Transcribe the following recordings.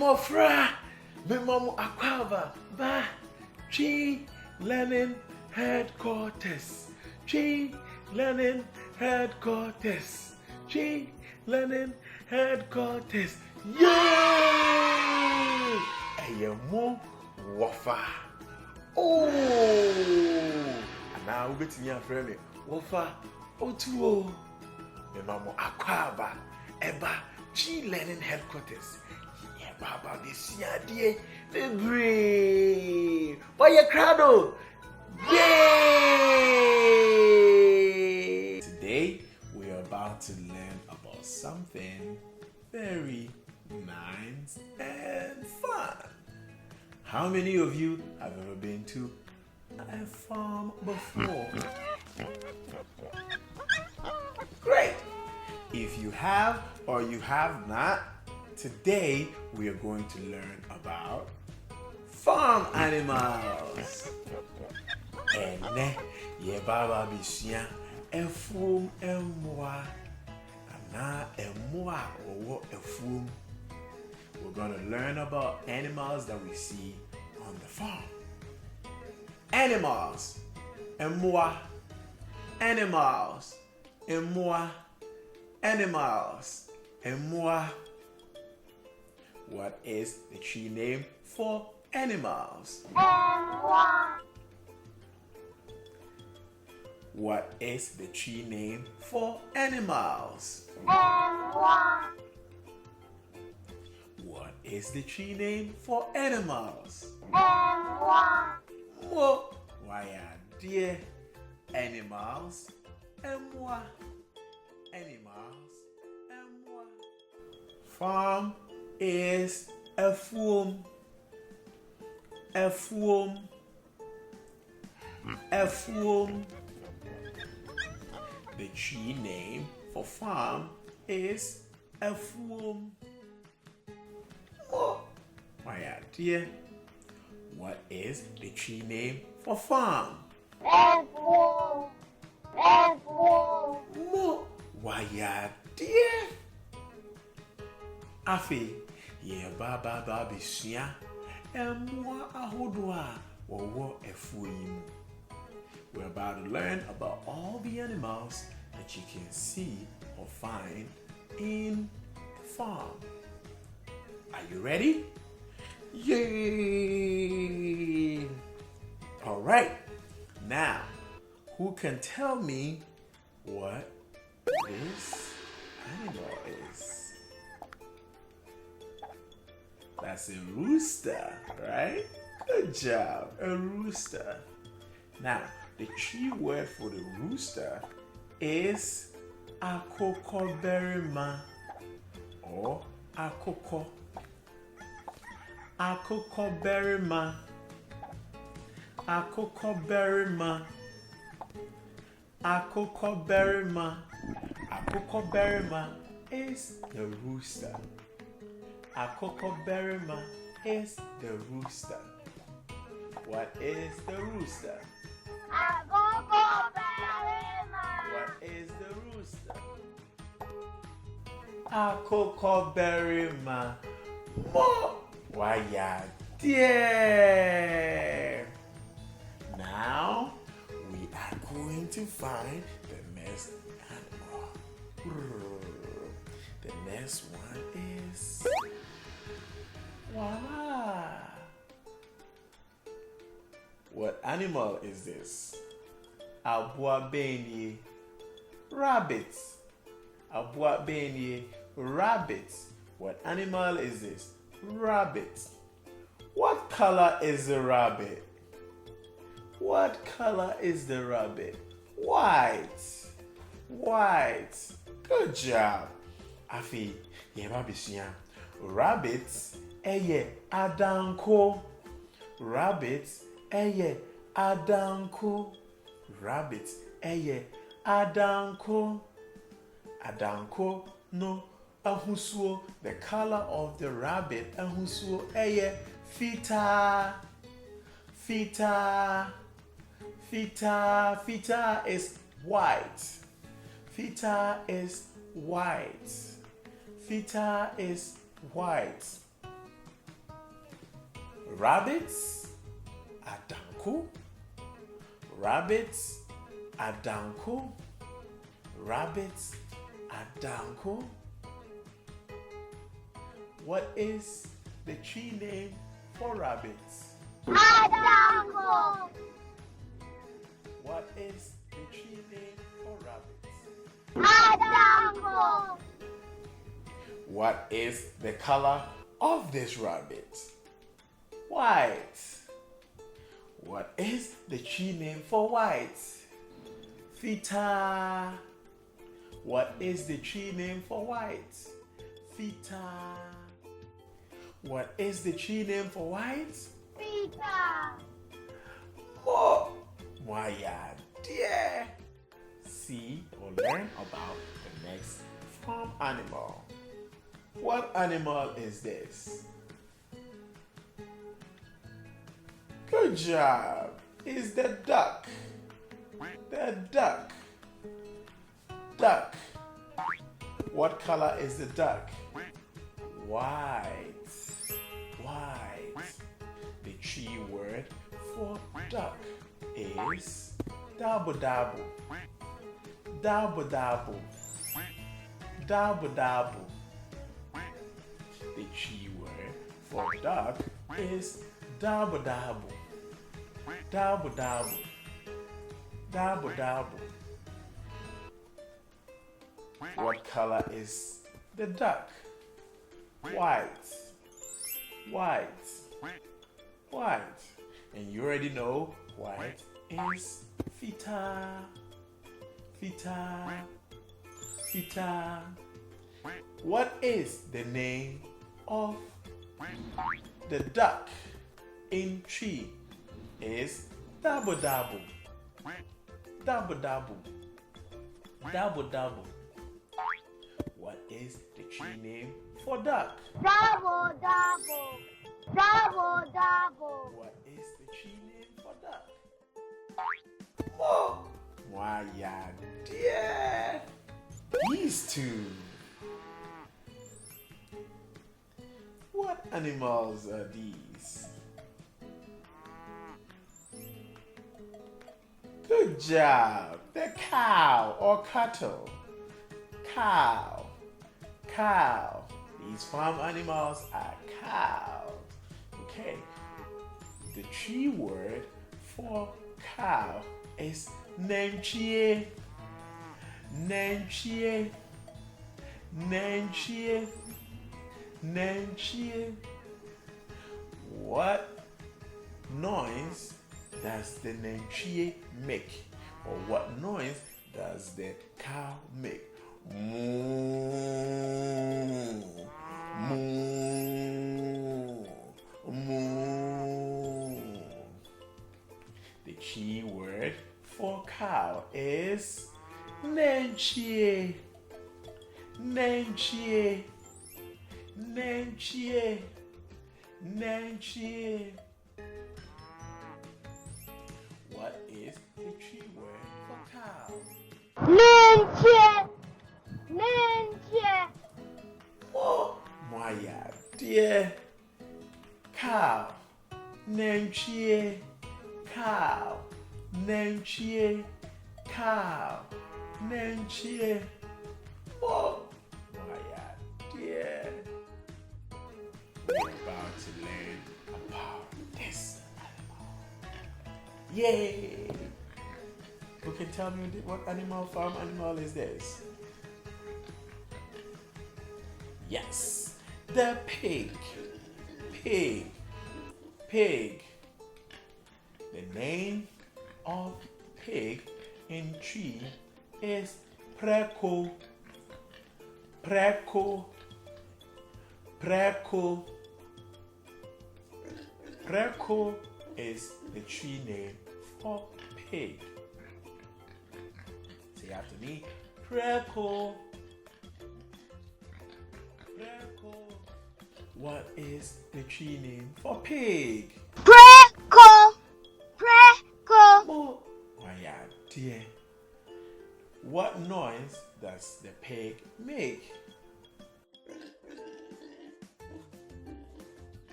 Emofra, Memo Aquava, Ba, Twi Learning Headquarters. Twi Learning Headquarters. Twi Learning Headquarters. Yay! Eyemo Wafa. Oh! And now we're getting your friend. Wafa. Otuo. Memo Aquava. Eba. Twi Learning Headquarters. Yeah, Baba, this year, the brave. Why you crowd? Yay! Today, we are about to learn about something very nice and fun. How many of you have ever been to a farm before? Great! If you have or you have not, today we are going to learn about farm animals. Ene ye baba bisia efum emwa ana emwa owo efum. We're going to learn about animals that we see on the farm. Animals. Emwa. Animals. Emwa. Animals. Emwa. What is the Twi name for animals? Emwa. What is the Twi name for animals? Emwa. What is the Twi name for animals? Emwa. Mo. Why are dear animals? Emwa. Animals. Emwa. Farm is a farm. A farm. A farm. The Twi name for farm is a farm. Oh, my dear, what is the Twi name for farm? Emwa. Emwa. Mo, why dear? Afi, ye baba babisia, emwa ahodoa, wowo efuim. We're about to learn about all the animals that you can see or find in the farm. Are you ready? Yay! All right. Now, who can tell me what this animal is? That's a rooster, right? Good job, a rooster. Now, the Twi word for the rooster is akokoberima or akoko. Akokoberima. Akokoberima. Akokoberima. Akokoberima is the rooster. Akokoberima is the rooster. What is the rooster? What is the rooster? Akokoberima. Mo. Why ya dear? Now we are going to find the next animal. The next one is voila. What animal is this? Abuabeni. Rabbits. Abuabeni. Rabbits. What animal is this? Rabbit. What color is the rabbit? What color is the rabbit? White. White. Good job. Afi, yebabisia. Rabbits, eye adanko. Rabbits, eye adanko. Rabbits, eye adanko. Adanko no ahusuo. The color of the rabbit ahusuo eye fita. Fita. Fita. Fita is white. Fita is white. Fita is white. Rabbits adanko. Rabbits adanko. Rabbits adanko. What is the tree name for rabbits? Adanko. What is the tree name for rabbits? Adanko. What is the color of this rabbit? White. What is the tree name for white? Fita. What is the tree name for white? Fita. What is the tree name for white? Pita. Oh, my dear. See or learn about the next farm animal. What animal is this? Good job. It's the duck. The duck. Duck. What color is the duck? White. White. The tree word for duck is double double. Double double. Double double. The tree word for duck is double double. Double double. Double double. What color is the duck? White. White. White. And you already know white is fita. Fita. Fita. What is the name of the duck in tree? Is double double. Double double. Double double. What is the tree name for duck? Double double. Double double. What is the tree name for duck? Oh, my dear. These two. What animals are these? Good job. The cow or cattle. Cow. Cow. These farm animals are cows. Okay. The tree word for cow is nenchie. Nenchie. Nenchie. Nenchie. What noise does the nenchie make? Or what noise does the cow make? Moo. Moo. Moo. The key word for cow is nenchie. Nenchie. Nenchie. Nenchie. What is the tree word for cow? Nenchie. Nenchie. Oh, my dear. Cow. Nenchie. Cow. Nenchie. Cow. Nenchie. Oh, my dear. We're about to learn about this animal. Yay! Who can tell me what animal, farm animal is this? Yes, the pig. Pig. Pig. The name of pig in tree is preko. Preko. Preko. Preko is the tree name for pig. Say after me. Preko. Preko. What is the tree name for pig? Preko. Preko. Oh, my dear. What noise does the pig make?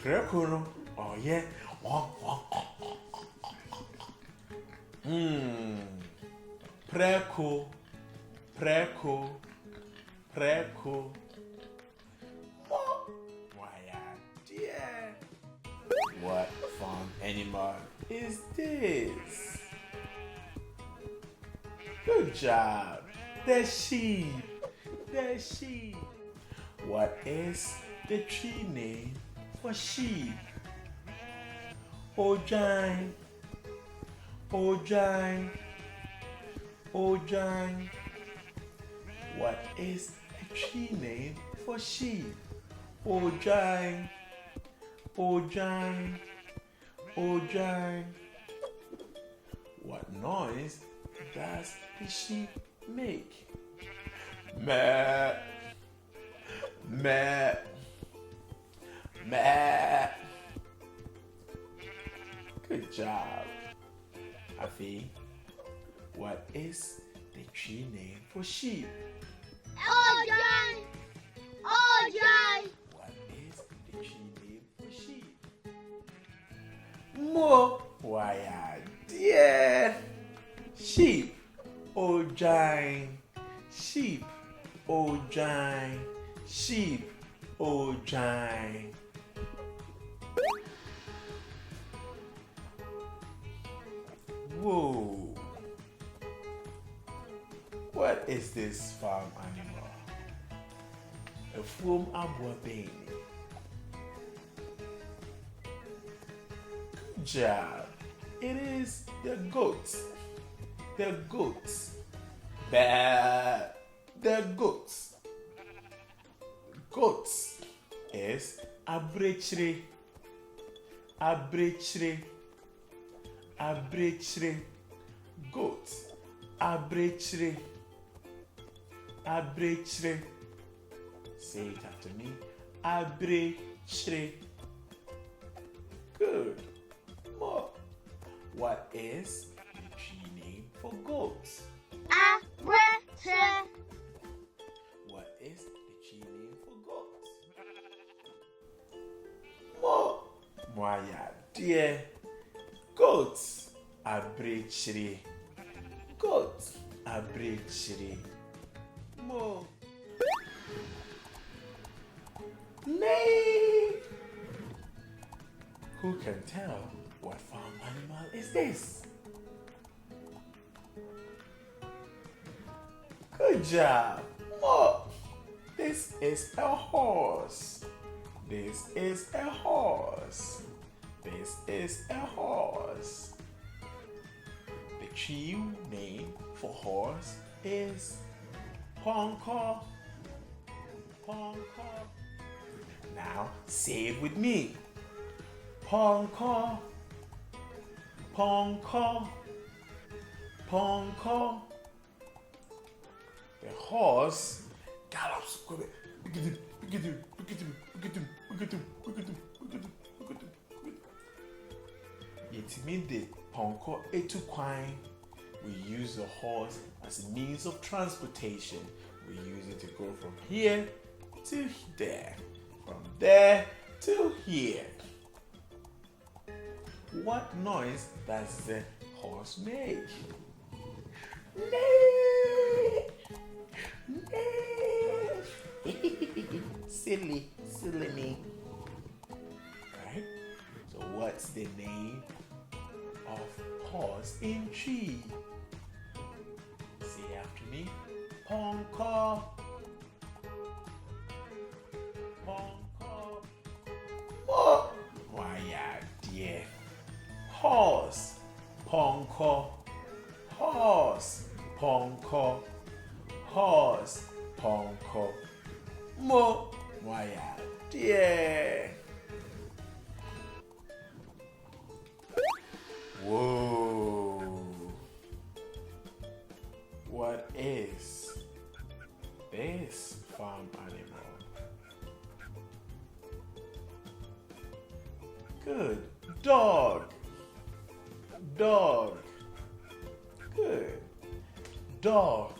Preko no, yeah. Preko. Why, dear. What farm animal is this? Good job. The sheep. What is the tree name for sheep? Ojai. What is the tree name for sheep? Ojai. What noise does the sheep make? Meh. Good job. Afi, what is the tree name for sheep? Ojai. What is the tree name for sheep? Mo. Why, dear. Sheep. Ojai. Sheep. Ojai. Whoa. What is this farm animal? A foam abuabeni. Good job. It is the goats. The goats. Goats is abrechre. Goats. Abrechre. Say it after me. Abrechre. Good. More. What is the tree name for goats? Abrechre. What is the tree name for goats? More. Why, dear. Goats. Abrechre. More. Nay. Who can tell what farm animal is this? Good job. More. This is a horse. The tree name for horse is Ponko. Now say it with me. Ponko. The horse gallops. It means the ponko etukwan. We use the horse as a means of transportation. We use it to go from here to there, from there to here. What noise does the horse make? Neigh. Silly me. Right? So what's the name of horse in tree? Say after me. Ponko. Oh, why, dear. Horse. Ponko. Mo. Why, dear. Whoa. What is this farm animal? Good. Dog. Good. Dog.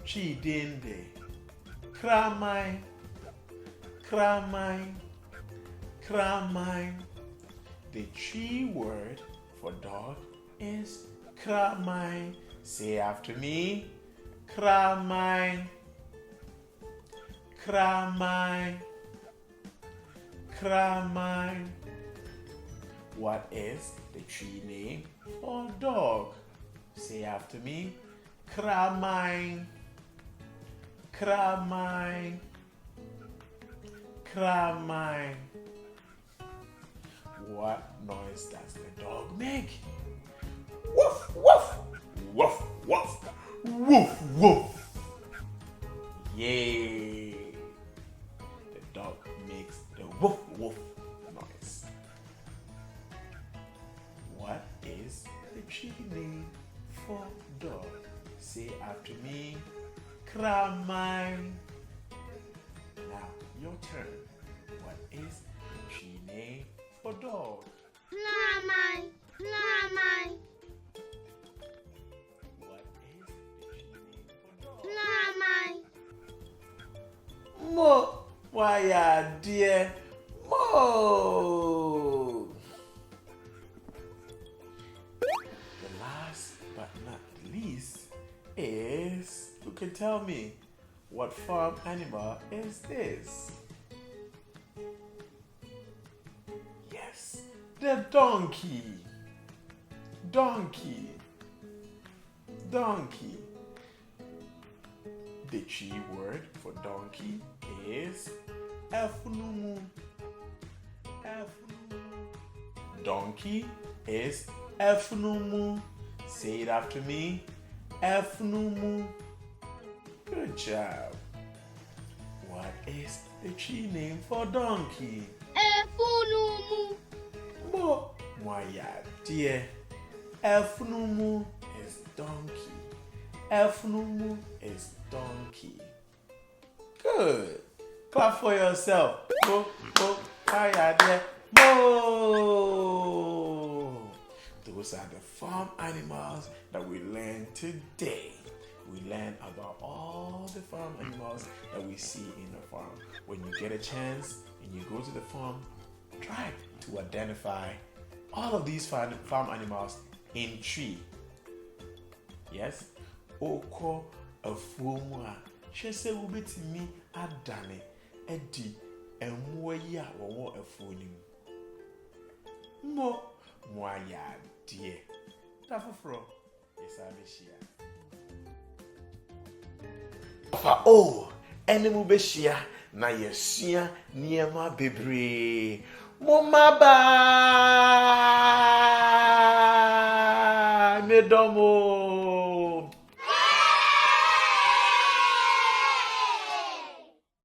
Chidinde. Kramai. Kramine. The Twi word for dog is kramine. Say after me. Kramine. Kramine. Kramine. What is the Twi name for dog? Say after me. Kramine. Kramine. Kramine. What noise does the dog make? Woof, woof, woof, woof, woof, woof. Yay! The dog makes the woof, woof noise. What is the Twi name for dog? Say after me. Kramine. Now, your turn. What is the Twi name for dog? Kramine. Kramine. What is the Twi name for dog? Kramine. Mo. Why, dear? Mo. The last but not the least is, who can tell me what farm animal is this? Yes, the donkey. Donkey. Donkey. The Twi word for donkey is efunumu. Efunumu. Donkey is efunumu. Say it after me. Efunumu. Good job. What is the Twi name for donkey? Efunumu. Mo. Moya dear. Efunumu is donkey. Efunumu is donkey. Good. Clap for yourself. Mo. Mo. Moya dear. Mo. Those are the farm animals that we learned today. We learned about all the farm animals that we see in the farm. When you get a chance and you go to the farm, try to identify all of these farm animals in Twi. Yes? Oko afuomwa. Shese ubetimi adane edi emwoya wowo afuonim. Mo moya die. Tafofro esabeshia. Papa ene mu behia na yesua niema bebre. Mo maba medomo.